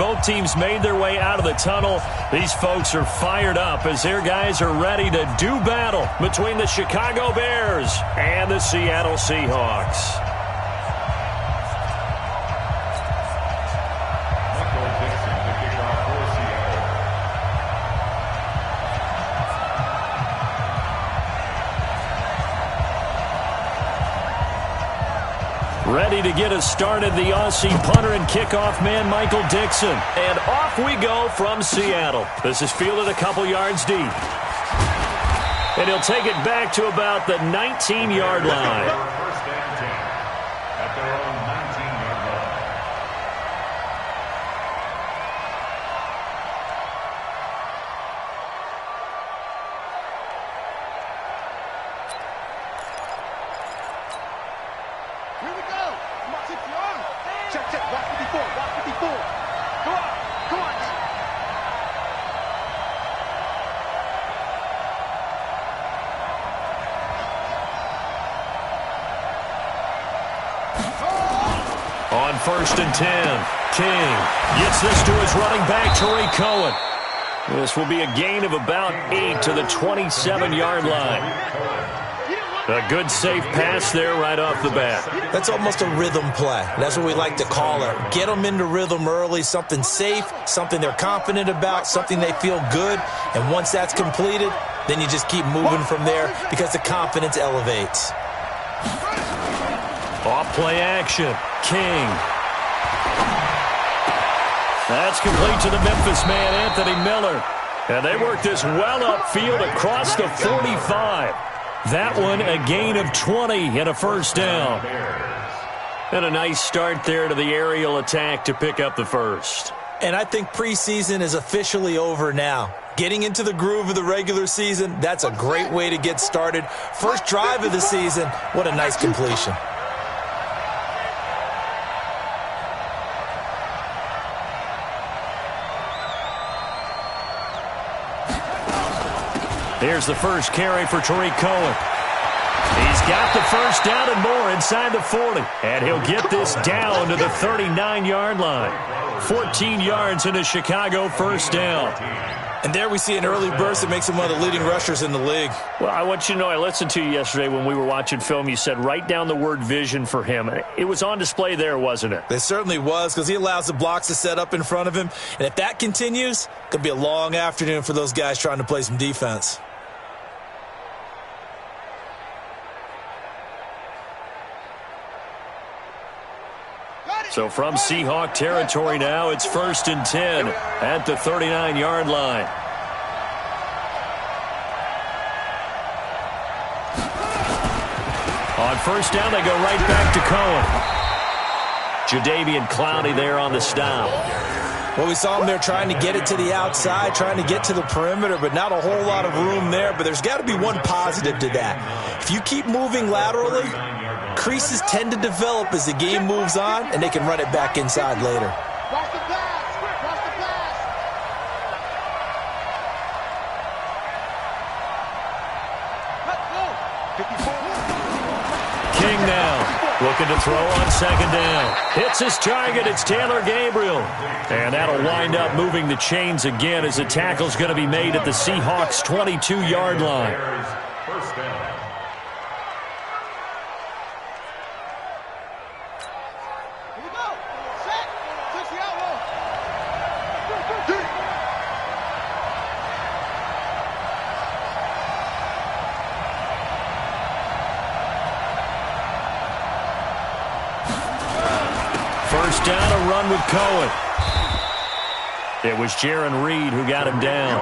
both teams made their way out of the tunnel, these folks are fired up as their guys are ready to do battle between the Chicago Bears and the Seattle Seahawks. Ready to get us started, the Aussie punter and kickoff man, Michael Dixon. And off we go from Seattle. This is fielded a couple yards deep. And he'll take it back to about the 19-yard line. First and 10 at their own 19-yard line. Here we go. Come on, 6 yards. Check. Watch 54. Watch 54. Go on. On 1st and 10, King gets this to his running back, Tariq Cohen. This will be a gain of about 8 to the 27-yard line. A good, safe pass there right off the bat. That's almost a rhythm play. That's what we like to call it. Get them into rhythm early, something safe, something they're confident about, something they feel good. And once that's completed, then you just keep moving from there because the confidence elevates. Off play action. King. That's complete to the Memphis man, Anthony Miller. And they work this well upfield across the 45. That one a gain of 20 and a first down. And a nice start there to the aerial attack to pick up the first. And I think preseason is officially over now. Getting into the groove of the regular season, that's a great way to get started. First drive of the season, what a nice completion. Here's the first carry for Tariq Cohen. He's got the first down and more inside the 40. And he'll get this down to the 39-yard line. 14 yards into Chicago first down. And there we see an early burst that makes him one of the leading rushers in the league. Well, I want you to know, I listened to you yesterday when we were watching film. You said write down the word vision for him. It was on display there, wasn't it? It certainly was, because he allows the blocks to set up in front of him. And if that continues, it could be a long afternoon for those guys trying to play some defense. So from Seahawk territory now, it's 1st and 10 at the 39-yard line. On first down, they go right back to Cohen. Jadeveon Clowney there on the stop. Well, we saw him there trying to get it to the outside, trying to get to the perimeter, but not a whole lot of room there. But there's got to be one positive to that. If you keep moving laterally, creases tend to develop as the game moves on, and they can run it back inside later. Watch the pass. Watch the pass. Let's go. 54. King now. Looking to throw on second down. Hits his target. It's Taylor Gabriel. And that'll wind up moving the chains again as the tackle's going to be made at the Seahawks' 22-yard line. First down. Here we go. Set. Touch the elbow. First down, a run with Cohen. It was Jaron Reed who got him down.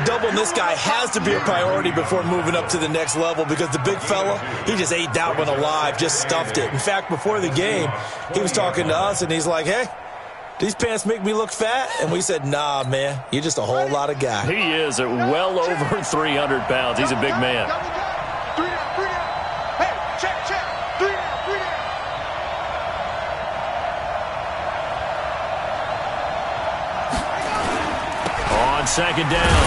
Doubling this guy has to be a priority before moving up to the next level, because the big fella, he just ate that one alive, just stuffed it. In fact, before the game, he was talking to us, and he's like, hey, these pants make me look fat? And we said, nah, man, you're just a whole lot of guy. He is at well over 300 pounds. He's a big man. Three down. Hey, check. Three down. On second down,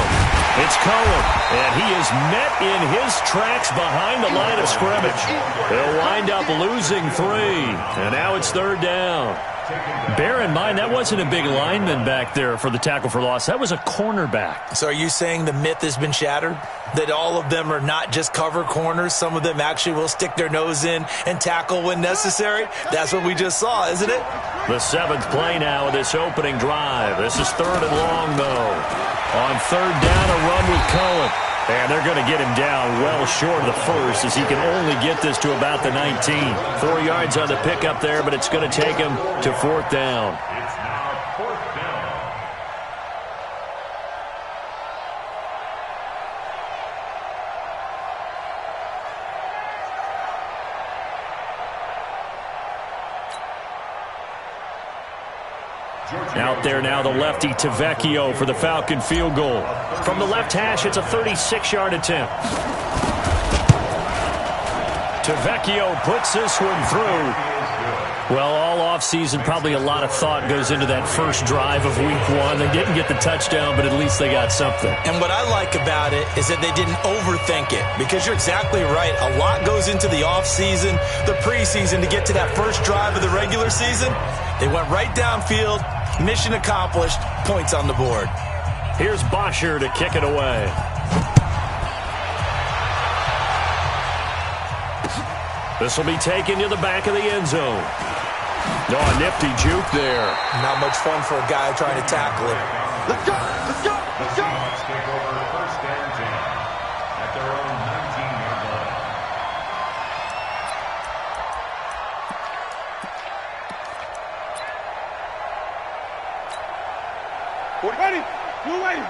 it's Cohen, and he is met in his tracks behind the line of scrimmage. They'll wind up losing 3, and now it's third down. Bear in mind, that wasn't a big lineman back there for the tackle for loss. That was a cornerback. So are you saying the myth has been shattered? That all of them are not just cover corners? Some of them actually will stick their nose in and tackle when necessary? That's what we just saw, isn't it? The 7th play now of this opening drive. This is 3rd and long, though. On 3rd down, a run with Cohen. And they're going to get him down well short of the first, as he can only get this to about the 19. 4 yards on the pickup there, but it's going to take him to 4th down. It's now 4th down. Out there now, the lefty Tavecchio for the Falcon field goal. From the left hash, it's a 36-yard attempt. Tavecchio puts this one through. Well, all offseason, probably a lot of thought goes into that first drive of week 1. They didn't get the touchdown, but at least they got something. And what I like about it is that they didn't overthink it, because you're exactly right. A lot goes into the offseason, the preseason, to get to that first drive of the regular season. They went right downfield, mission accomplished, points on the board. Here's Bosher to kick it away. This will be taken to the back of the end zone. Oh, a nifty juke there. Not much fun for a guy trying to tackle it. Let's go! Let's go! Let's go! Seahawks take over 1st and 10 at their own 19-yard line. We're ready. We're waiting.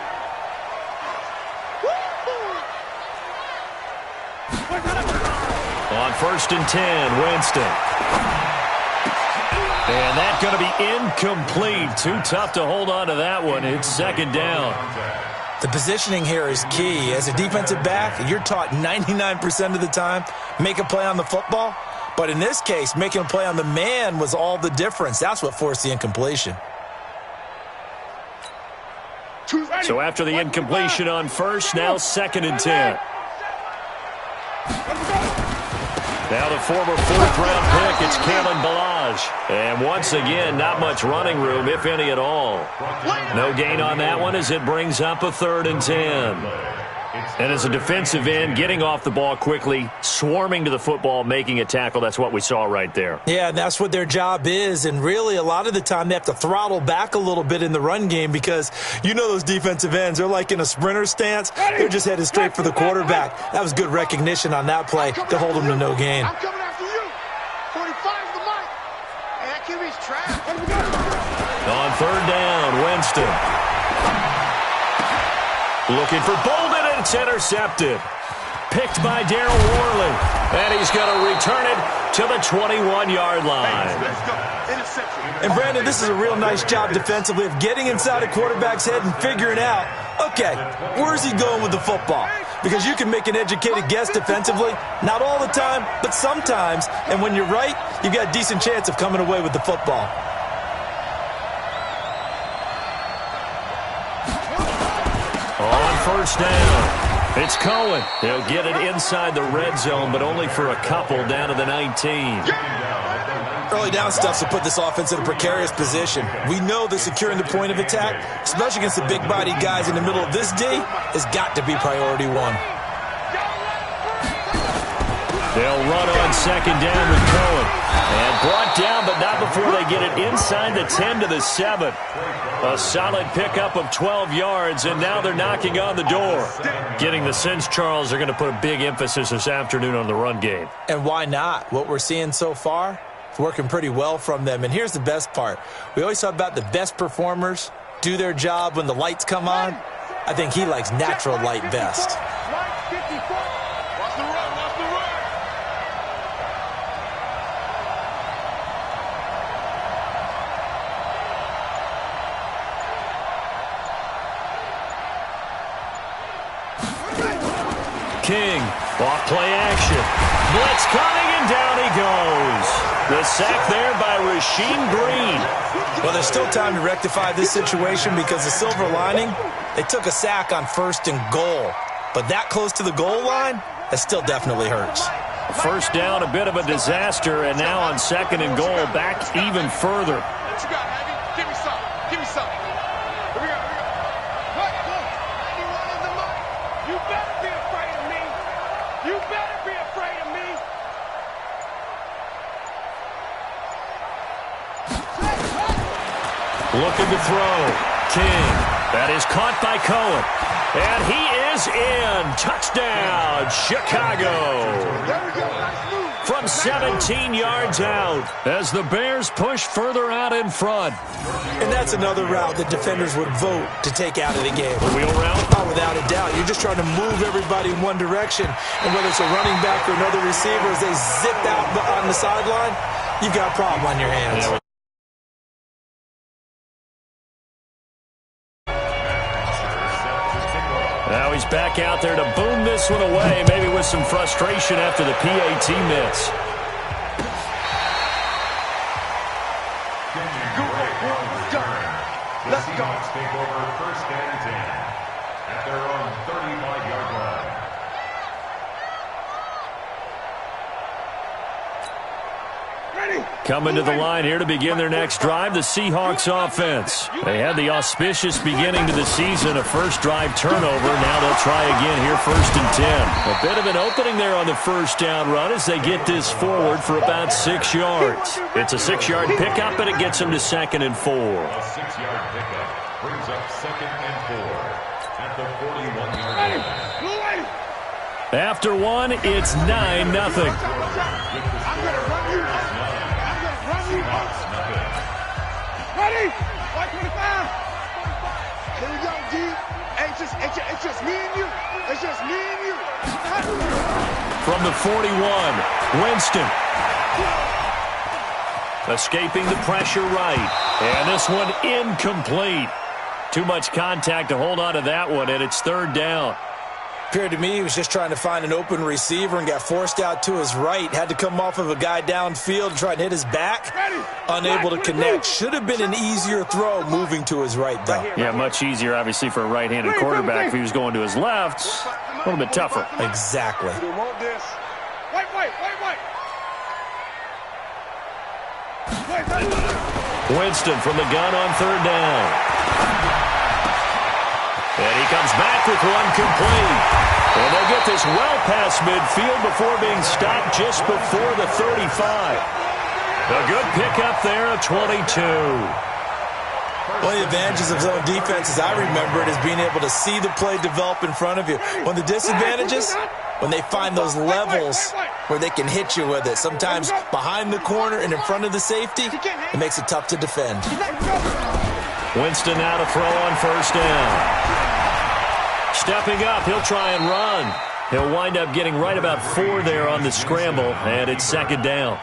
On 1st and 10, Winston. And that's going to be incomplete. Too tough to hold on to that one. It's 2nd down. The positioning here is key. As a defensive back, you're taught 99% of the time, make a play on the football. But in this case, making a play on the man was all the difference. That's what forced the incompletion. So after the incompletion on 1st, now 2nd and 10. Now the former 4th-round pick, it's Kalen Ballage. And once again, not much running room, if any at all. No gain on that one as it brings up a 3rd and 10. And as a defensive end, getting off the ball quickly, swarming to the football, making a tackle, that's what we saw right there. Yeah, and that's what their job is. And really, a lot of the time, they have to throttle back a little bit in the run game, because you know those defensive ends, they're like in a sprinter stance. They're just headed straight for the quarterback. That was good recognition on that play to hold them to no gain. I'm coming after you. 45's the mic. And that QB's trapped. On 3rd down, Winston. Looking for Bolden. It's intercepted. Picked by Darryl Worley. And he's going to return it to the 21-yard line. Let's go. Interception. And, Brandon, this is a real nice job defensively of getting inside a quarterback's head and figuring out, okay, where's he going with the football? Because you can make an educated guess defensively, not all the time, but sometimes. And when you're right, you've got a decent chance of coming away with the football. On 1st down, it's Cohen. He'll get it inside the red zone, but only for a couple down to the 19. Early down stuff to put this offense in a precarious position. We know that securing the point of attack, especially against the big-bodied guys in the middle of this D, has got to be priority 1. They'll run on 2nd down with Cohen. And brought down, but not before they get it inside the 10 to the 7. A solid pickup of 12 yards, and now they're knocking on the door. Getting the sense, Charles, they're going to put a big emphasis this afternoon on the run game. And why not? What we're seeing so far, it's working pretty well from them. And here's the best part. We always talk about the best performers do their job when the lights come on. I think he likes natural light best. King, off play action. Blitz coming, and down he goes. The sack there by Rasheem Green. Well, there's still time to rectify this situation, because the silver lining, they took a sack on 1st and goal. But that close to the goal line, that still definitely hurts. 1st down, a bit of a disaster, and now on 2nd and goal, back even further. What you got, Heavy? Give me some. Give me some. Here we go. Here we go. Look. 91 in the mark. You better be afraid of me. You better be afraid of me. Looking to throw. King. That is caught by Cohen. And he is in. Touchdown, Chicago. There we go. Nice move. From 17 yards out as the Bears push further out in front. And that's another route that defenders would vote to take out of the game. The wheel route? Oh, without a doubt. You're just trying to move everybody in one direction. And whether it's a running back or another receiver, as they zip out on the sideline, you've got a problem on your hands. Yeah. Now he's back out there to boom this one away, maybe with some frustration after the PAT miss. Let's go. Take over 1st and 10 at their own 35-yard line. Coming to the line here to begin their next drive, the Seahawks offense. They had the auspicious beginning to the season, a first drive turnover. Now they'll try again here, 1st and 10. A bit of an opening there on the first down run as they get this forward for about 6 yards. It's a 6-yard pickup, and it gets them to 2nd and 4. A 6-yard pickup brings up 2nd and 4 at the 41-yard line. After one, it's 9-0. I'm going to run you. Ready? 125. Here we go, D. It's just me and you. It's just me and you. From the 41, Winston. Escaping the pressure right. And this one incomplete. Too much contact to hold on to that one, and it's 3rd down. Appeared to me he was just trying to find an open receiver and got forced out to his right. Had to come off of a guy downfield and try and hit his back. Unable to connect. Should have been an easier throw moving to his right, though. Yeah, much easier, obviously, for a right-handed quarterback. If he was going to his left, a little bit tougher. Exactly. Winston from the gun on 3rd down. And he comes back with one complete. And they'll get this well past midfield before being stopped just before the 35. A good pickup there, a 22. One of the advantages of zone defense, as I remember it, is being able to see the play develop in front of you. One of the disadvantages, when they find those levels where they can hit you with it. Sometimes behind the corner and in front of the safety, it makes it tough to defend. Winston now to throw on 1st down. Stepping up, he'll try and run. He'll wind up getting right about 4 there on the scramble, and it's 2nd down.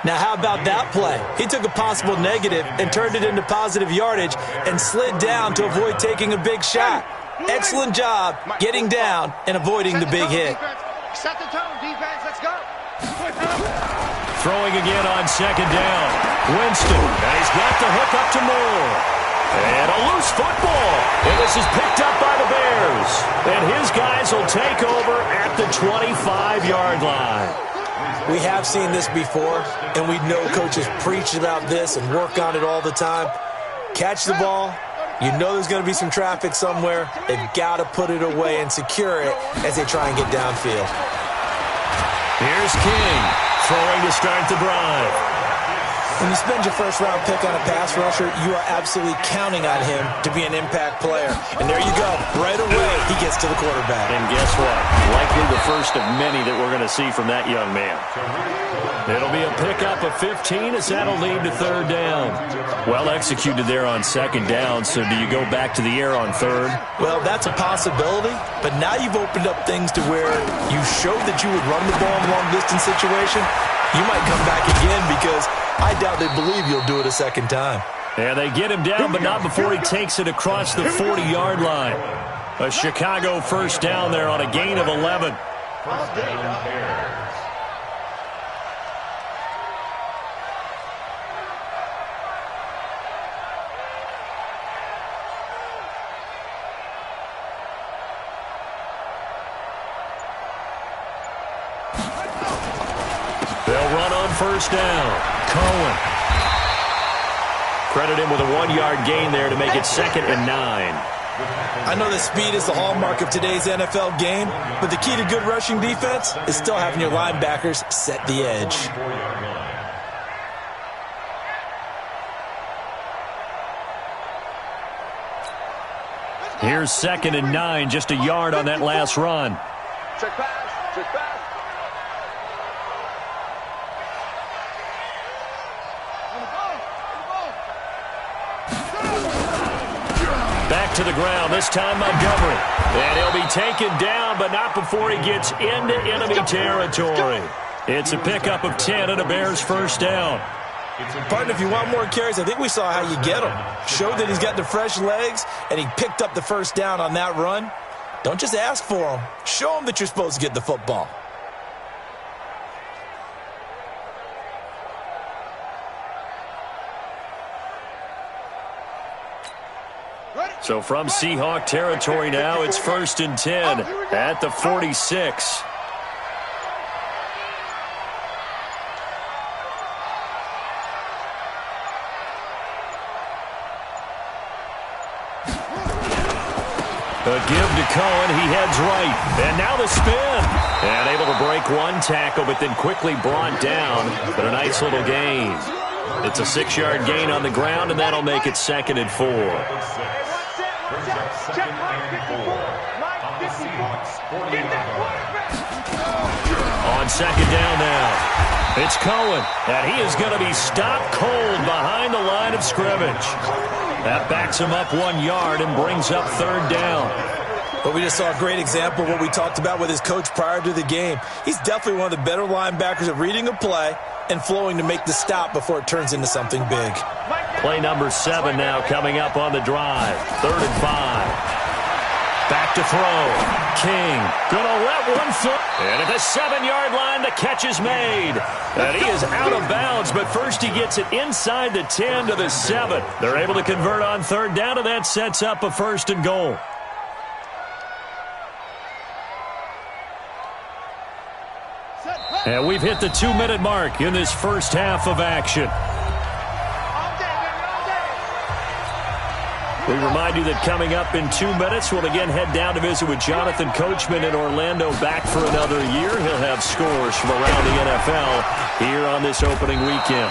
Now, how about that play? He took a possible negative and turned it into positive yardage and slid down to avoid taking a big shot. Excellent job getting down and avoiding the big hit. Set the tone, defense. Let's go. Throwing again on 2nd down. Winston, and he's got the hook up to Moore. And a loose football. And this is picked up by the Bears. And his guys will take over at the 25-yard line. We have seen this before, and we know coaches preach about this and work on it all the time. Catch the ball. You know there's going to be some traffic somewhere. They've got to put it away and secure it as they try and get downfield. Here's King throwing to start the drive. When you spend your 1st-round pick on a pass rusher, you are absolutely counting on him to be an impact player. And there you go. Right away, he gets to the quarterback. And guess what? Likely the first of many that we're going to see from that young man. It'll be a pickup of 15 as that'll lead to 3rd down. Well executed there on 2nd down, so do you go back to the air on 3rd? Well, that's a possibility, but now you've opened up things to where you showed that you would run the ball in a long-distance situation. You might come back again because I doubt they believe you'll do it a 2nd time. And they get him down, but not before he takes it across the 40-yard line. A Chicago 1st down there on a gain of 11. First down, Bears. They'll run on 1st down. Cohen. Credit him with a 1-yard gain there to make it 2nd and 9. I know that speed is the hallmark of today's NFL game, but the key to good rushing defense is still having your linebackers set the edge. Here's 2nd and 9, just a yard on that last run. Check pass, check pass. Back to the ground, this time Montgomery. And he'll be taken down, but not before he gets into enemy territory. It's a pickup of 10 and a Bears first down. Partner, if you want more carries, I think we saw how you get them. Showed that he's got the fresh legs, and he picked up the first down on that run. Don't just ask for them. Show them that you're supposed to get the football. So from Seahawk territory now, it's 1st and 10 at the 46. A give to Cohen. He heads right. And now the spin. And able to break one tackle, but then quickly brought down. But a nice little gain. It's a 6-yard gain on the ground, and that'll make it 2nd and 4. On 2nd down now. It's Cohen, and he is going to be stopped cold behind the line of scrimmage. That backs him up 1 yard and brings up 3rd down. But we just saw a great example of what we talked about with his coach prior to the game. He's definitely one of the better linebackers at reading a play and flowing to make the stop before it turns into something big. Play number 7 now coming up on the drive. 3rd and 5. Back to throw. King gonna let one foot. And at the 7-yard line, the catch is made. And he is out of bounds, but first he gets it inside the 10 to the 7. They're able to convert on 3rd down, and that sets up a 1st and goal. And we've hit the 2-minute mark in this first half of action. We remind you that coming up in 2 minutes, we'll again head down to visit with Jonathan Coachman in Orlando, back for another year. He'll have scores from around the NFL here on this opening weekend.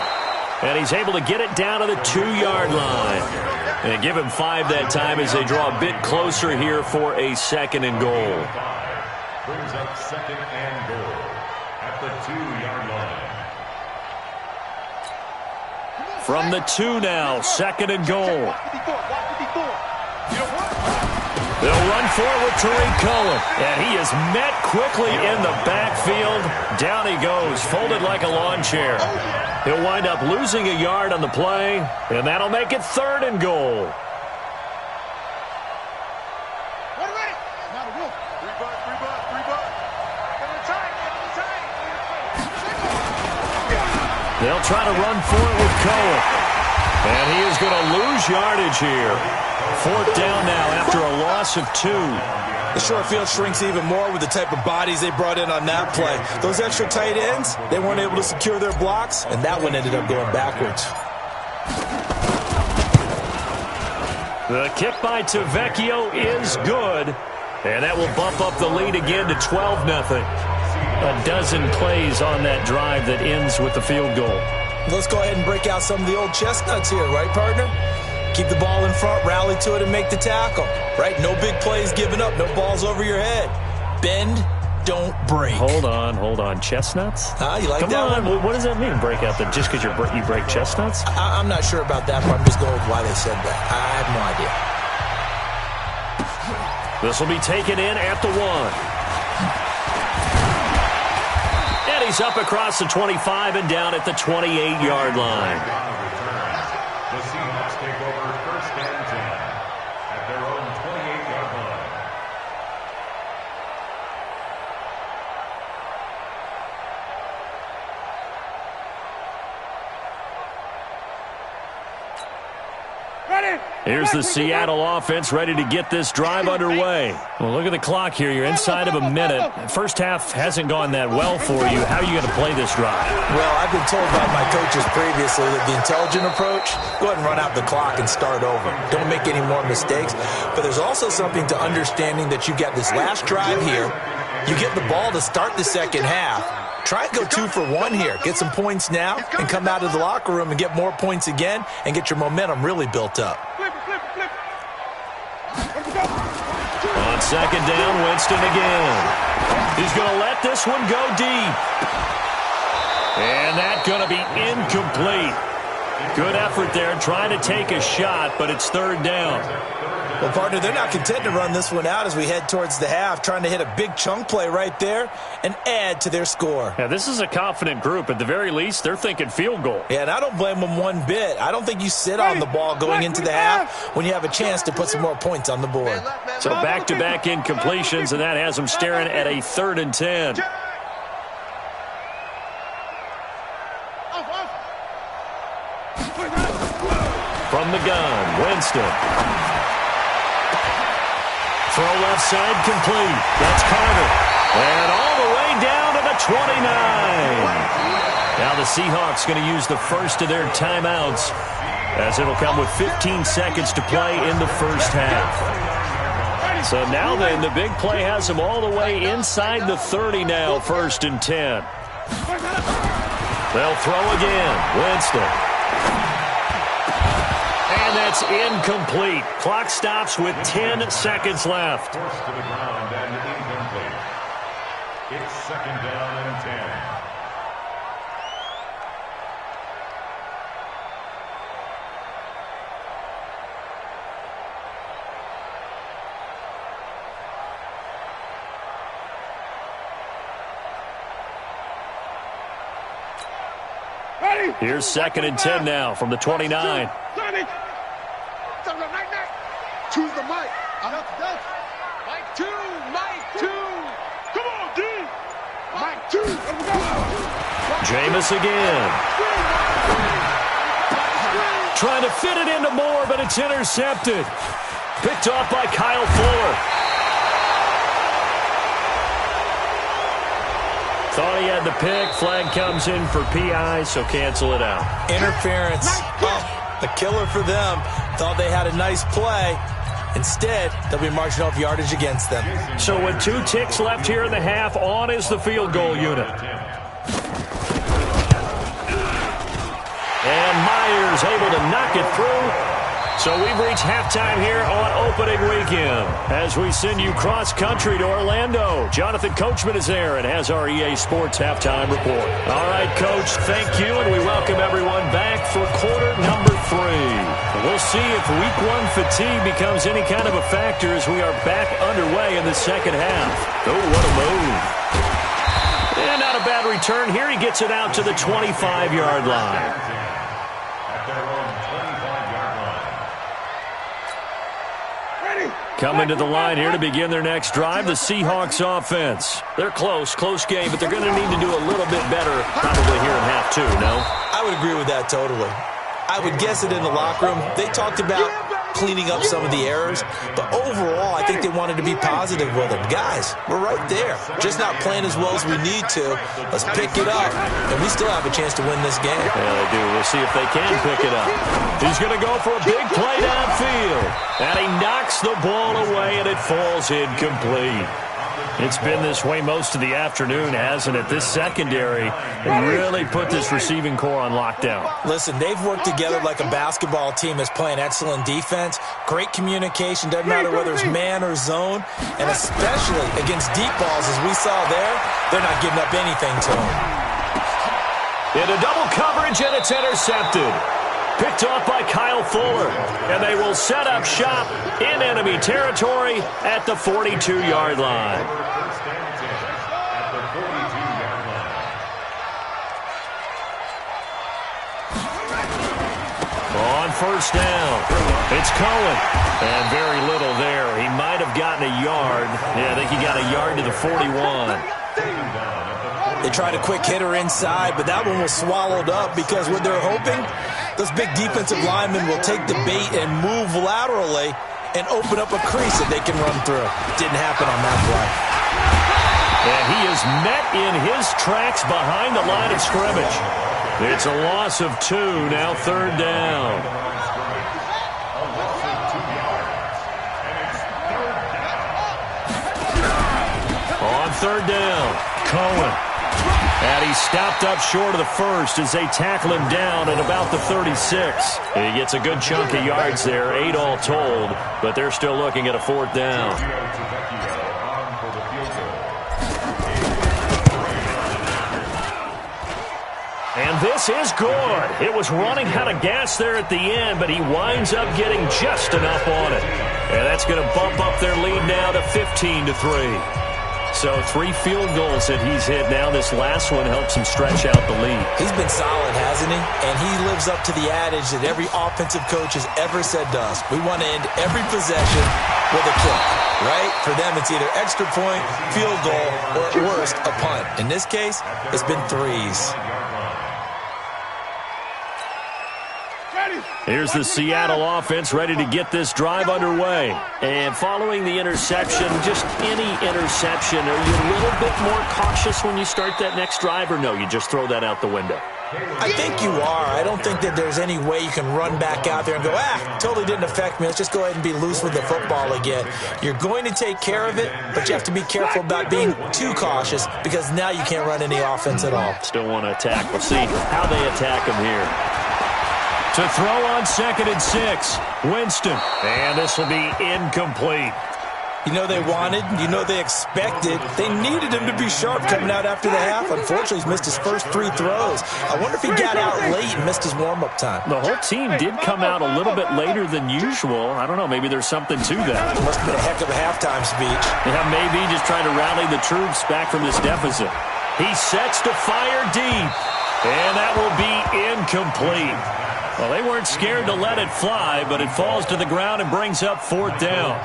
And he's able to get it down to the 2-yard line. And give him 5 that time as they draw a bit closer here for a 2nd and goal. Brings up 2nd and goal at the 2-yard line. From the 2 now, 2nd and goal. They'll run forward to Tariq Cohen, and he is met quickly in the backfield. Down he goes, folded like a lawn chair. He'll wind up losing a yard on the play, and that'll make it 3rd and goal. They'll try to run for it with Cohen. And he is going to lose yardage here. 4th down now after a loss of 2. The short field shrinks even more with the type of bodies they brought in on that play. Those extra tight ends, they weren't able to secure their blocks, and that one ended up going backwards. The kick by Tavecchio is good. And that will bump up the lead again to 12-0. A dozen plays on that drive that ends with the field goal. Let's go ahead and break out some of the old chestnuts here, right, partner? Keep the ball in front, rally to it, and make the tackle, right? No big plays given up, no balls over your head. Bend, don't break. Hold on. Chestnuts? You like Come that on. one? What does that mean, break out? Just because you break chestnuts? I'm not sure about that, but I'm just going with why they said that. I have no idea. This will be taken in at the 1. And he's up across the 25 and down at the 28-yard line. The Seahawks take over 1st and 10 at their own 28-yard line. Here's the Seattle offense ready to get this drive underway. Well, look at the clock here. You're inside of a minute. First half hasn't gone that well for you. How are you going to play this drive? Well, I've been told by my coaches previously that the intelligent approach, go ahead and run out the clock and start over. Don't make any more mistakes. But there's also something to understanding that you get this last drive here. You get the ball to start the second half. Try and go 2 for 1 here. Get some points now and come out of the locker room and get more points again and get your momentum really built up. On second down, Winston again. He's going to let this one go deep. And that's going to be incomplete. Good effort there trying to take a shot, but it's third down. Well, partner, they're not content to run this one out as we head towards the half, trying to hit a big chunk play right there and add to their score. Yeah, this is a confident group. At the very least, they're thinking field goal. Yeah, and I don't blame them one bit. I don't think you sit on the ball going into the half when you have a chance to put some more points on the board. So back-to-back incompletions, and that has them staring at a 3rd and 10. From the gun, Winston. Throw left side complete. That's Carter. And all the way down to the 29. Now the Seahawks going to use the first of their timeouts as it'll come with 15 seconds to play in the first half. So now then, the big play has them all the way inside the 30 now, 1st and 10. They'll throw again. Winston. And that's incomplete. Clock stops with 10 seconds left. Forced to the ground and incomplete. It's 2nd down and 10. Here's 2nd and 10 now from the 29. Choose the mic. Mike 2, Mike 2. Come on, D. Mike 2. Jameis again. Trying to fit it into Moore, but it's intercepted. Picked off by Kyle Fuller. Thought he had the pick. Flag comes in for PI, so cancel it out. Interference. Oh, a killer for them. Thought they had a nice play. Instead, they'll be marching off yardage against them. So with 2 ticks left here in the half, on is the field goal unit. And Myers able to knock it through. So we've reached halftime here on opening weekend as we send you cross-country to Orlando. Jonathan Coachman is there and has our EA Sports halftime report. All right, Coach, thank you, and we welcome everyone back for quarter number 3. We'll see if week 1 fatigue becomes any kind of a factor as we are back underway in the second half. Oh, what a move. And not a bad return here. He gets it out to the 25-yard line. At their own 25-yard line. Coming to the line here to begin their next drive, the Seahawks offense. They're close game, but they're going to need to do a little bit better probably here in half 2, no? I would agree with that totally. I would guess it in the locker room. They talked about cleaning up some of the errors, but overall, I think they wanted to be positive with them. Guys, we're right there. Just not playing as well as we need to. Let's pick it up, and we still have a chance to win this game. Yeah, they do. We'll see if they can pick it up. He's going to go for a big play downfield, and he knocks the ball away, and it falls incomplete. It's been this way most of the afternoon, hasn't it? This secondary really put this receiving core on lockdown. Listen, they've worked together like a basketball team that's playing excellent defense. Great communication, doesn't matter whether it's man or zone, and especially against deep balls, as we saw there, they're not giving up anything to them. Into double coverage, and it's intercepted. Picked off by Kyle Fuller, and they will set up shop in enemy territory at the 42-yard line. On first down, it's Cohen, and very little there. He might have gotten a yard. Yeah, I think he got a yard to the 41. They tried a quick hitter inside, but that one was swallowed up because what they're hoping, those big defensive linemen will take the bait and move laterally and open up a crease that they can run through. Didn't happen on that play. And he is met in his tracks behind the line of scrimmage. It's a loss of 2, now 3rd down. On 3rd down, Cohen. And he stopped up short of the first as they tackle him down at about the 36. He gets a good chunk of yards there, 8 all told, but they're still looking at a 4th down. And this is good. It was running out of gas there at the end, but he winds up getting just enough on it. And that's going to bump up their lead now to 15-3. So 3 field goals that he's hit now. This last one helps him stretch out the lead. He's been solid, hasn't he? And he lives up to the adage that every offensive coach has ever said to us. We want to end every possession with a kick, right? For them, it's either extra point, field goal, or at worst, a punt. In this case, it's been 3s. Here's the Seattle offense ready to get this drive underway. And following the interception, just any interception, are you a little bit more cautious when you start that next drive, or no, you just throw that out the window? I think you are. I don't think that there's any way you can run back out there and go, totally didn't affect me. Let's just go ahead and be loose with the football again. You're going to take care of it, but you have to be careful about being too cautious because now you can't run any offense at all. Still want to attack. We'll see how they attack him here. To throw on 2nd and 6, Winston. And this will be incomplete. You know they wanted, you know they expected. They needed him to be sharp coming out after the half. Unfortunately, he's missed his first 3 throws. I wonder if he got out late and missed his warm-up time. The whole team did come out a little bit later than usual. I don't know, maybe there's something to that. Must have been a heck of a halftime speech. Yeah, maybe just trying to rally the troops back from this deficit. He sets to fire deep, and that will be incomplete. Well, they weren't scared to let it fly, but it falls to the ground and brings up 4th down.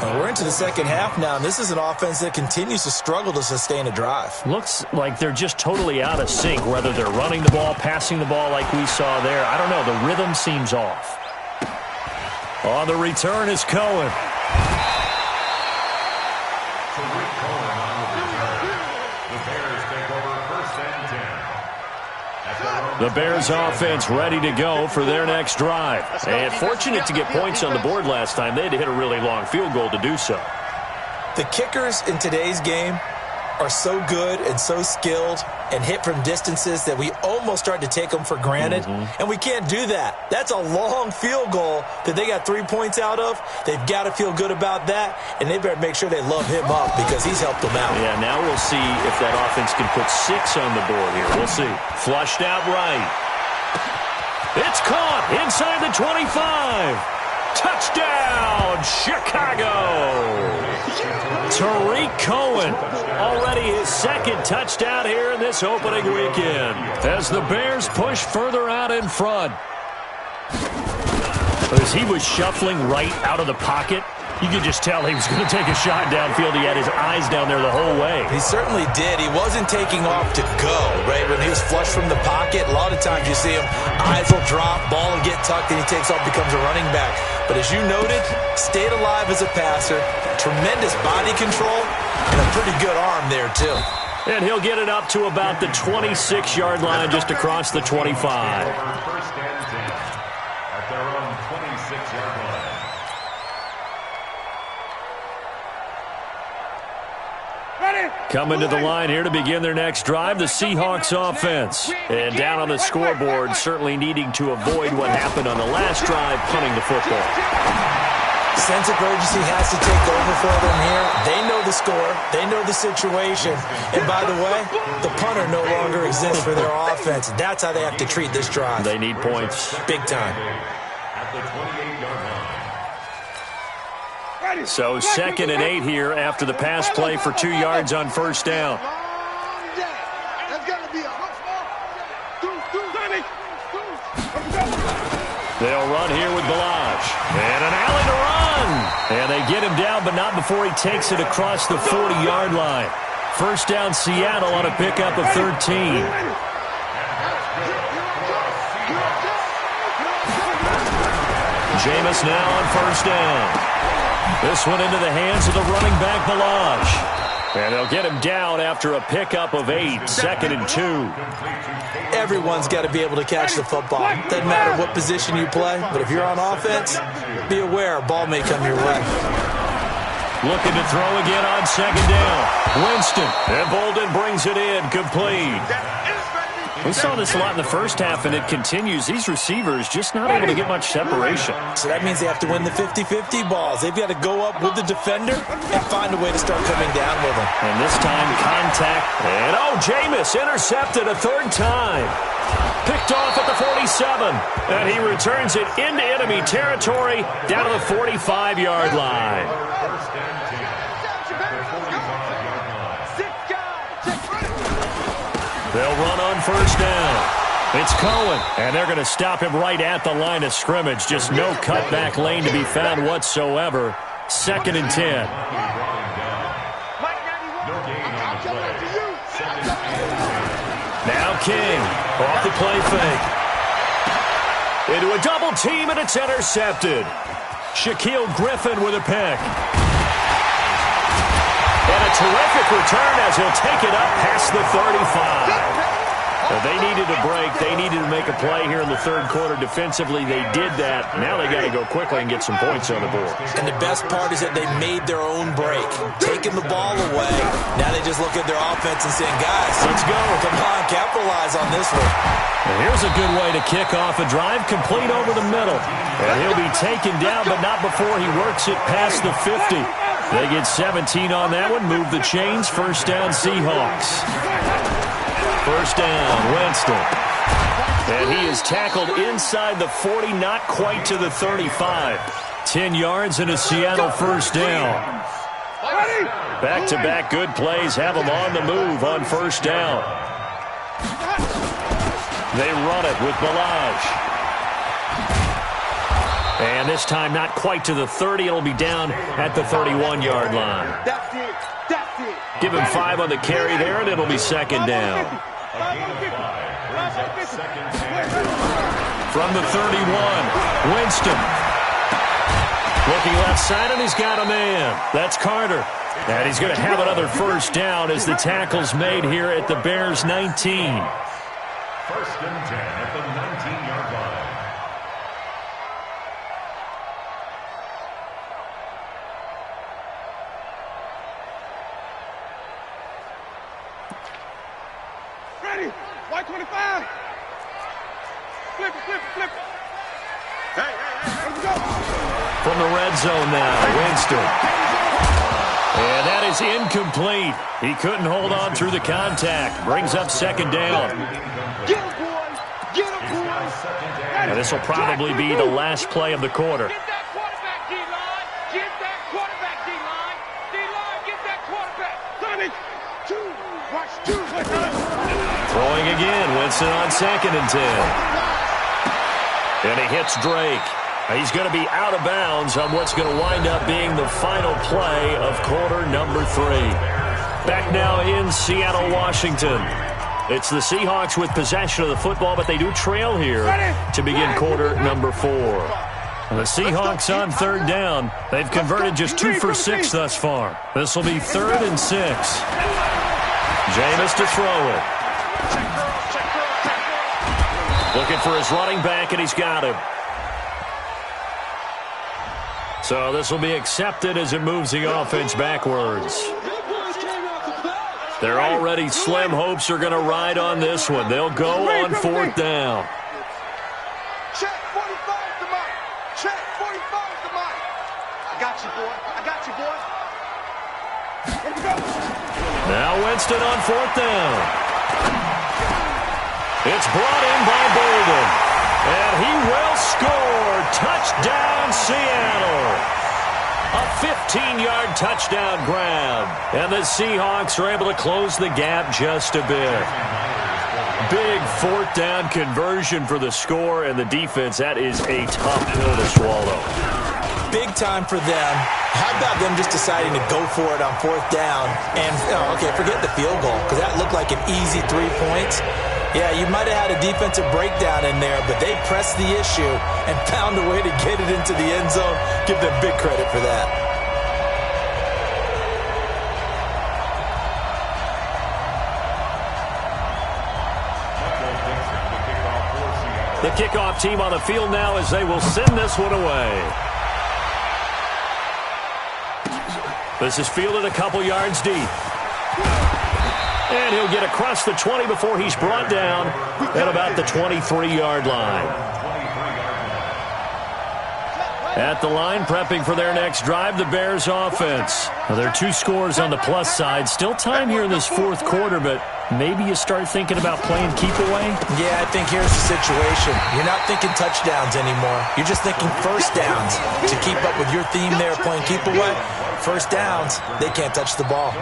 Well, we're into the second half now, and this is an offense that continues to struggle to sustain a drive. Looks like they're just totally out of sync, whether they're running the ball, passing the ball like we saw there. I don't know. The rhythm seems off. On the return is Cohen. The Bears offense ready to go for their next drive. And fortunate to get points on the board last time. They had to hit a really long field goal to do so. The kickers in today's game are so good and so skilled and hit from distances that we almost start to take them for granted. And we can't do that. That's a long field goal that they got 3 points out of. They've got to feel good about that, and they better make sure they love him up because he's helped them out. Yeah, now we'll see if that offense can put 6 on the board here. We'll see. Flushed out right. It's caught inside the 25. Touchdown, Chicago! Tariq Cohen, already his 2nd touchdown here in this opening weekend. As the Bears push further out in front. As he was shuffling right out of the pocket, you could just tell he was going to take a shot downfield. He had his eyes down there the whole way. He certainly did. He wasn't taking off to go, right? When he was flush from the pocket, a lot of times you see him, eyes will drop, ball will get tucked, and he takes off, becomes a running back. But as you noted, stayed alive as a passer, tremendous body control, and a pretty good arm there, too. And he'll get it up to about the 26-yard line just across the 25. First and 10 at their own 26-yard line. Coming to the line here to begin their next drive, the Seahawks offense. And down on the scoreboard, certainly needing to avoid what happened on the last drive, punting the football. Sense of urgency has to take over for them here. They know the score. They know the situation. And by the way, the punter no longer exists for their offense. That's how they have to treat this drive. They need points. Big time. At the 28-yard line. So 2nd and 8 here after the pass play for 2 yards on first down. They'll run here with Balaj. And an alley to run. And they get him down, but not before he takes it across the 40-yard line. First down Seattle on a pickup of 13. Jameis now on first down. This one into the hands of the running back, Balaj. And they'll get him down after a pickup of 8, 2nd and 2. Everyone's got to be able to catch the football. Doesn't matter what position you play, but if you're on offense, be aware a ball may come your way. Looking to throw again on 2nd down. Winston. And Bolden brings it in, complete. We saw this a lot in the first half, and it continues. These receivers just not able to get much separation. So that means they have to win the 50-50 balls. They've got to go up with the defender and find a way to start coming down with them. And this time, contact. And, Jameis intercepted a 3rd time. Picked off at the 47. And he returns it into enemy territory down to the 45-yard line. They'll run on first down. It's Cohen, and they're going to stop him right at the line of scrimmage. Just no cutback lane to be found whatsoever. 2nd and 10. Now King, off the play fake. Into a double team, and it's intercepted. Shaquille Griffin with a pick. And a terrific return as he'll take it up past the 35. They needed a break. They needed to make a play here in the 3rd quarter defensively. They did that. Now they got to go quickly and get some points on the board. And the best part is that they made their own break, taking the ball away. Now they just look at their offense and saying, guys, let's go. Come on, capitalize on this one. And here's a good way to kick off a drive, complete over the middle. And he'll be taken down, but not before he works it past the 50. They get 17 on that one, move the chains, first down Seahawks. First down, Winston. And he is tackled inside the 40, not quite to the 35. 10 yards and a Seattle first down. Back-to-back good plays have them on the move on first down. They run it with Balaj. And this time not quite to the 30. It'll be down at the 31-yard line. Give him 5 on the carry there, and it'll be 2nd down. From the 31, Winston. Looking left side, and he's got a man. That's Carter. And he's going to have another first down as the tackle's made here at the Bears' 19. 1st and 10 at the 19-yard line. Ready? White 25. Flip it. Hey, let's go. From the red zone now, Winston. And that is incomplete. He couldn't hold on through the contact. Brings up 2nd down. Get him, boy. And this will probably be the last play of the quarter. Get that quarterback, D-line. Get that quarterback, D-line. D-line, get that quarterback. 32. Watch 2. Throwing again, Winston on 2nd and 10. And he hits Drake. He's going to be out of bounds on what's going to wind up being the final play of quarter number 3. Back now in Seattle, Washington. It's the Seahawks with possession of the football, but they do trail here to begin quarter number 4. The Seahawks on 3rd down. They've converted just 2 for 6 thus far. This will be 3rd and 6. Jameis to throw it. Looking for his running back, and he's got him. So this will be accepted as it moves the offense backwards. They're already slim hopes are going to ride on this one. They'll go on 4th down. Check 45 to Mike. Check 45 to Mike. I got you, boy. Let's go. Now Winston on 4th down. It's brought in by Bolden. And he will score. Touchdown, Seattle. A 15-yard touchdown grab. And the Seahawks are able to close the gap just a bit. Big 4th down conversion for the score, and the defense, that is a tough pill to swallow. Big time for them. How about them just deciding to go for it on 4th down and, okay, forget the field goal because that looked like an easy 3 points. Yeah, you might have had a defensive breakdown in there, but they pressed the issue and found a way to get it into the end zone. Give them big credit for that. The kickoff team on the field now as they will send this one away. This is fielded a couple yards deep. And he'll get across the 20 before he's brought down at about the 23-yard line. At the line, prepping for their next drive, the Bears offense. Well, there are 2 scores on the plus side. Still time here in this 4th quarter, but maybe you start thinking about playing keep away? Yeah, I think here's the situation. You're not thinking touchdowns anymore. You're just thinking first downs. To keep up with your theme there, playing keep away, first downs, they can't touch the ball.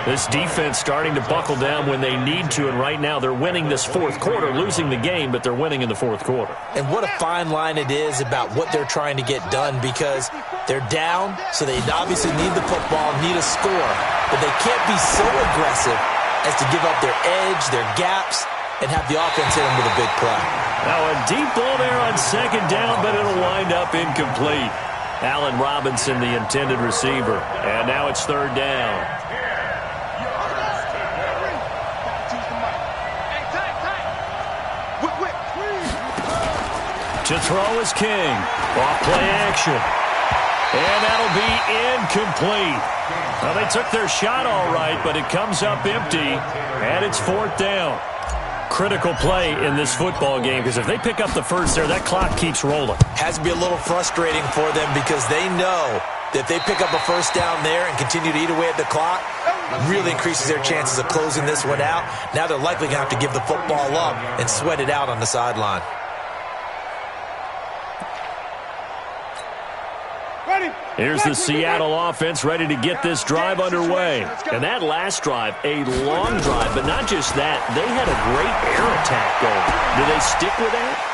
This defense starting to buckle down when they need to, and right now they're winning this 4th quarter, losing the game, but they're winning in the 4th quarter. And what a fine line it is about what they're trying to get done because they're down, so they obviously need the football, need a score, but they can't be so aggressive as to give up their edge, their gaps, and have the offense hit them with a big play. Now a deep ball there on 2nd down, but it'll wind up incomplete. Allen Robinson, the intended receiver. And now it's 3rd down. To throw is King. Off play action. And that'll be incomplete. Well, they took their shot all right, but it comes up empty, and it's 4th down. Critical play in this football game because if they pick up the first there, that clock keeps rolling. Has to be a little frustrating for them because they know that if they pick up a first down there and continue to eat away at the clock, really increases their chances of closing this one out. Now they're likely going to have to give the football up and sweat it out on the sideline. Here's the Seattle offense ready to get this drive underway. And that last drive, a long drive, but not just that. They had a great air attack going. Do they stick with that?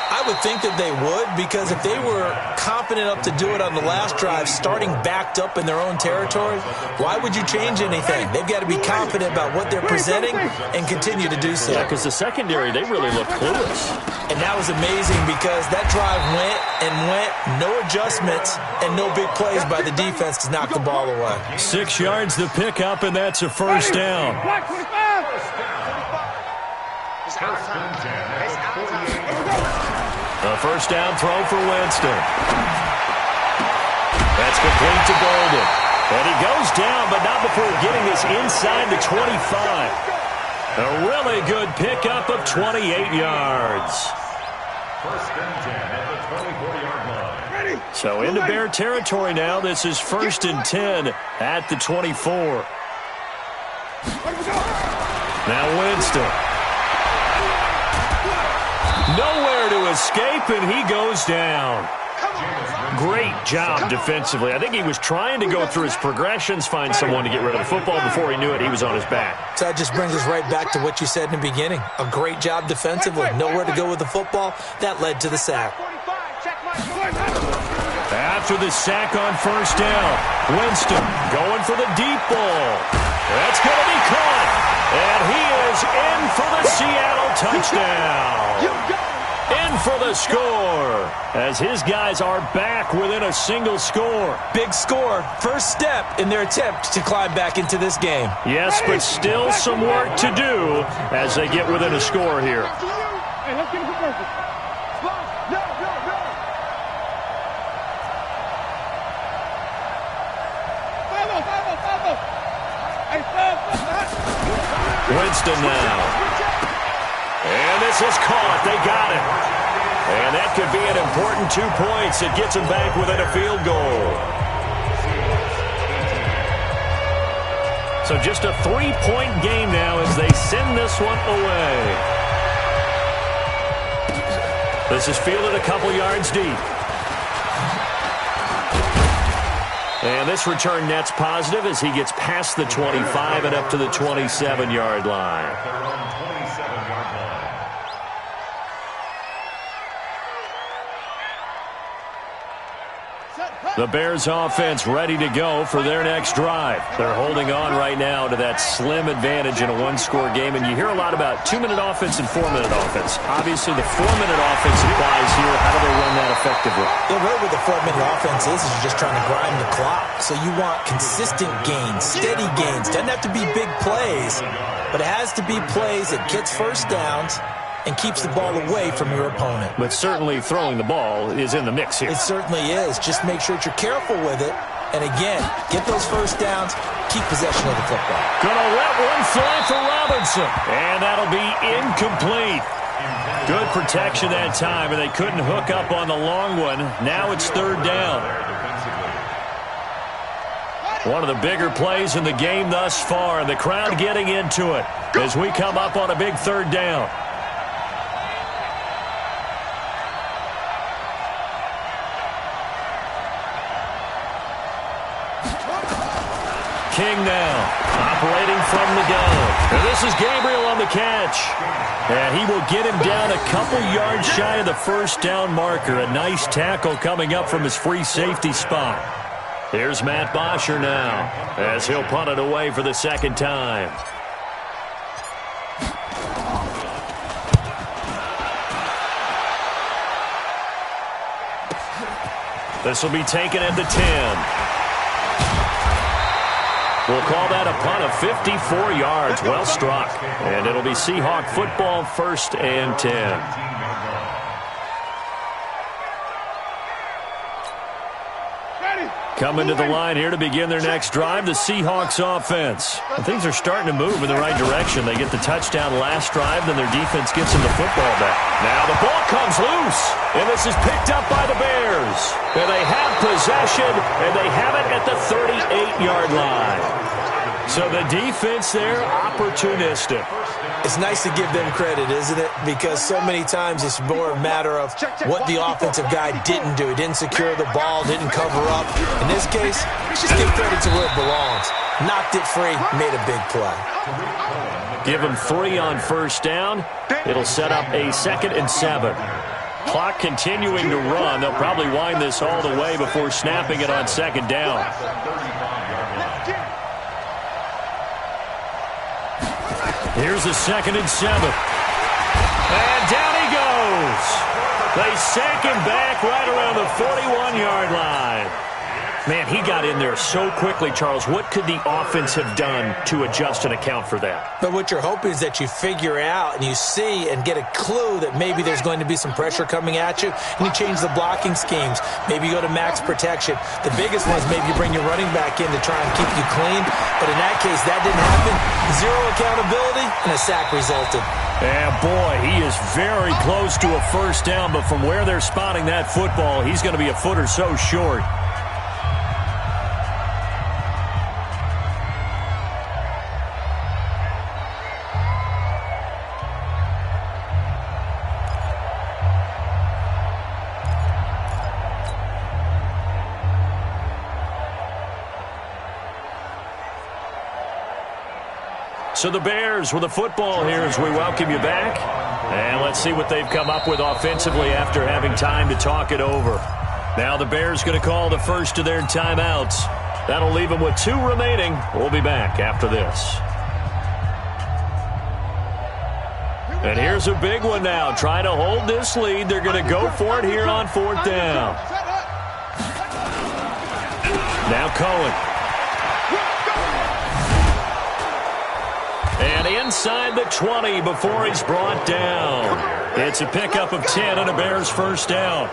I would think that they would because if they were confident enough to do it on the last drive, starting backed up in their own territory, why would you change anything? They've got to be confident about what they're presenting and continue to do so. Yeah, because the secondary, they really look clueless. And that was amazing because that drive went, no adjustments, and no big plays by the defense to knock the ball away. 6 yards to pick up, and that's a 1st down. A 1st down throw for Winston. That's complete to Golden. And he goes down, but not before getting this inside the 25. A really good pickup of 28 yards. 1st and 10 at the 24-yard line. So into Bear territory now. This is 1st and 10 at the 24. Now Winston. Nowhere to escape, and he goes down. Great job defensively. I think he was trying to go through his progressions, find someone to get rid of the football. Before he knew it, he was on his back. So that just brings us right back to what you said in the beginning. A great job defensively. Nowhere to go with the football. That led to the sack. After the sack on 1st down, Winston going for the deep ball. That's going to be caught. And he is in for the Seattle touchdown. In for the score, as his guys are back within a single score. Big score, first step in their attempt to climb back into this game. Yes, but still some work to do as they get within a score here. Hey, let's get it for purpose. No. Winston now. And this is caught. They got it. And that could be an important 2 points. It gets them back within a field goal. So just a 3-point game now as they send this one away. This is fielded a couple yards deep. And this return net's positive as he gets past the 25 and up to the 27-yard line. Set, The Bears offense ready to go for their next drive. They're holding on right now to that slim advantage in a one-score game, and you hear a lot about 2-minute offense and 4-minute offense. Obviously, the 4-minute offense applies here. How do they run that effectively? Yeah, really what the 4-minute offense is you're just trying to grind the clock. So you want consistent gains, steady gains. Doesn't have to be big plays, but it has to be plays that gets first downs and keeps the ball away from your opponent. But certainly throwing the ball is in the mix here. It certainly is. Just make sure that you're careful with it. And again, get those first downs, keep possession of the football. Gonna let one fly for Robinson. And that'll be incomplete. Good protection that time, and they couldn't hook up on the long one. Now it's third down. One of the bigger plays in the game thus far, and the crowd getting into it as we come up on a big third down. King now, operating from the gun. And this is Gabriel on the catch. And he will get him down a couple yards shy of the first down marker. A nice tackle coming up from his free safety spot. Here's Matt Bosher now, as he'll punt it away for the second time. This will be taken at the 10. We'll call that a punt of 54 yards. Well struck. And it'll be Seahawk football, 1st and 10. Coming to the line here to begin their next drive, the Seahawks offense. And things are starting to move in the right direction. They get the touchdown last drive, then their defense gets them the football back. Now the ball comes loose, and this is picked up by the Bears. And they have possession, and they have it at the 38-yard line. So the defense there, opportunistic. It's nice to give them credit, isn't it? Because so many times it's more a matter of what the offensive guy didn't do. He didn't secure the ball, didn't cover up. In this case, just give credit to where it belongs. Knocked it free, made a big play. Give him 3 on first down. It'll set up a 2nd and 7. Clock continuing to run. They'll probably wind this all the way before snapping it on second down. Here's a 2nd and 7. And down he goes. They sack him back right around the 41-yard line. Man, he got in there so quickly, Charles. What could the offense have done to adjust and account for that? But what you're hoping is that you figure out and you see and get a clue that maybe there's going to be some pressure coming at you, and you change the blocking schemes. Maybe you go to max protection. The biggest one is maybe you bring your running back in to try and keep you clean. But in that case, that didn't happen. 0 accountability, and a sack resulted. And boy, he is very close to a first down, but from where they're spotting that football, he's going to be a foot or so short. So the Bears with the football here as we welcome you back. And let's see what they've come up with offensively after having time to talk it over. Now the Bears going to call the first of their timeouts. That'll leave them with 2 remaining. We'll be back after this. And here's a big one now. Trying to hold this lead. They're going to go for it here on 4th down. Now Cohen. And inside the 20 before he's brought down. It's a pickup of 10 and a Bears first down.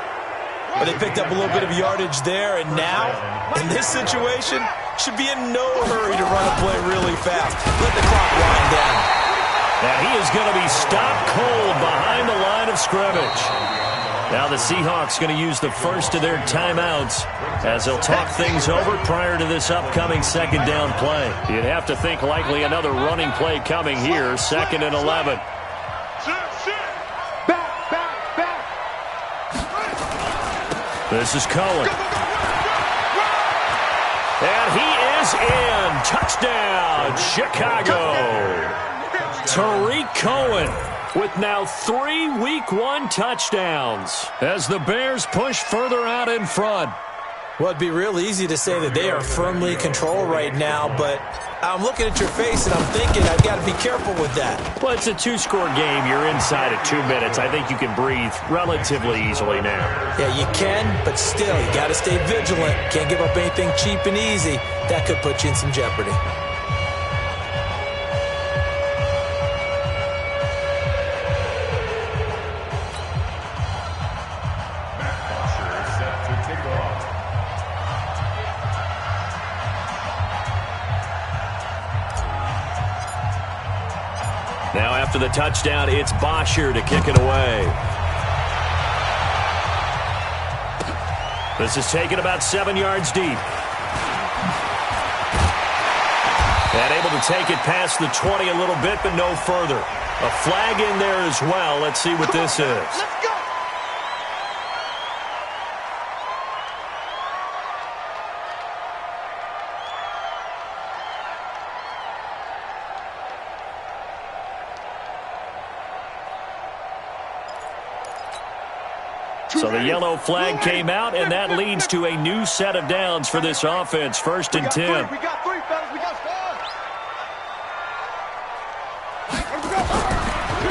But they picked up a little bit of yardage there, and now, in this situation, should be in no hurry to run a play really fast. Let the clock wind down. And he is going to be stopped cold behind the line of scrimmage. Now the Seahawks going to use the first of their timeouts as they'll talk things over prior to this upcoming second down play. You'd have to think likely another running play coming here, 2nd and 11. This is Cohen. And he is in. Touchdown, Chicago. Tariq Cohen with now 3 Week 1 touchdowns as the Bears push further out in front. Well, it'd be real easy to say that they are firmly in control right now, but I'm looking at your face and I'm thinking I've got to be careful with that. Well, it's a two-score game. You're inside at 2 minutes. I think you can breathe relatively easily now. Yeah, you can, but still, you got to stay vigilant. Can't give up anything cheap and easy. That could put you in some jeopardy. Now after the touchdown, it's Bosher to kick it away. This is taken about 7 yards deep. And able to take it past the 20 a little bit, but no further. A flag in there as well. Let's see what this is. Let's go. So the yellow flag came out, and that leads to a new set of downs for this offense. 1st and 10. We got three, fellas. We got four.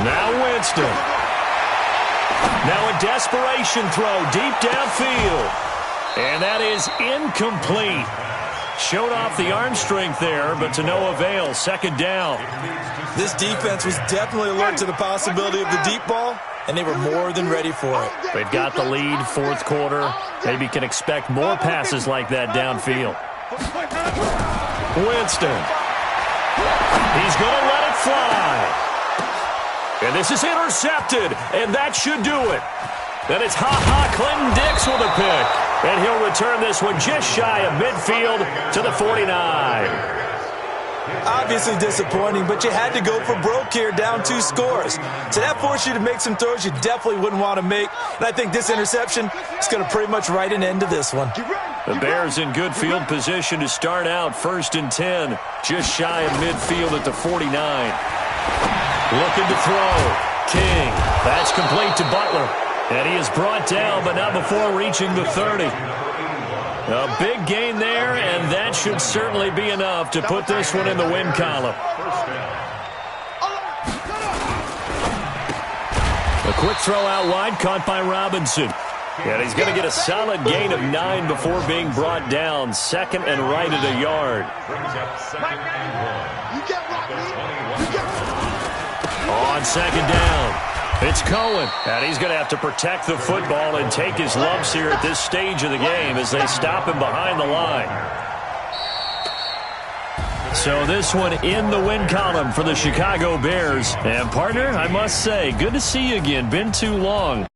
Now Winston. Now a desperation throw deep downfield. And that is incomplete. Showed off the arm strength there, but to no avail. 2nd down. This defense was definitely alert to the possibility of the deep ball, and they were more than ready for it. They've got the lead, 4th quarter. Maybe can expect more passes like that downfield. Winston. He's going to let it fly. And this is intercepted, and that should do it. Then it's Clinton Dix with a pick. And he'll return this one just shy of midfield to the 49. Obviously disappointing, but you had to go for broke here, down 2 scores. So that forced you to make some throws you definitely wouldn't want to make. And I think this interception is going to pretty much write an end to this one. The Bears in good field position to start out. 1st and 10, just shy of midfield at the 49. Looking to throw. King. That's complete to Butler. And he is brought down, but not before reaching the 30. A big gain there, and that should certainly be enough to put this one in the win column. A quick throw out wide, caught by Robinson. And he's going to get a solid gain of 9 before being brought down. 2nd and right at a yard. On 2nd down. It's Cohen, and he's going to have to protect the football and take his lumps here at this stage of the game as they stop him behind the line. So this one in the win column for the Chicago Bears. And partner, I must say, good to see you again. Been too long.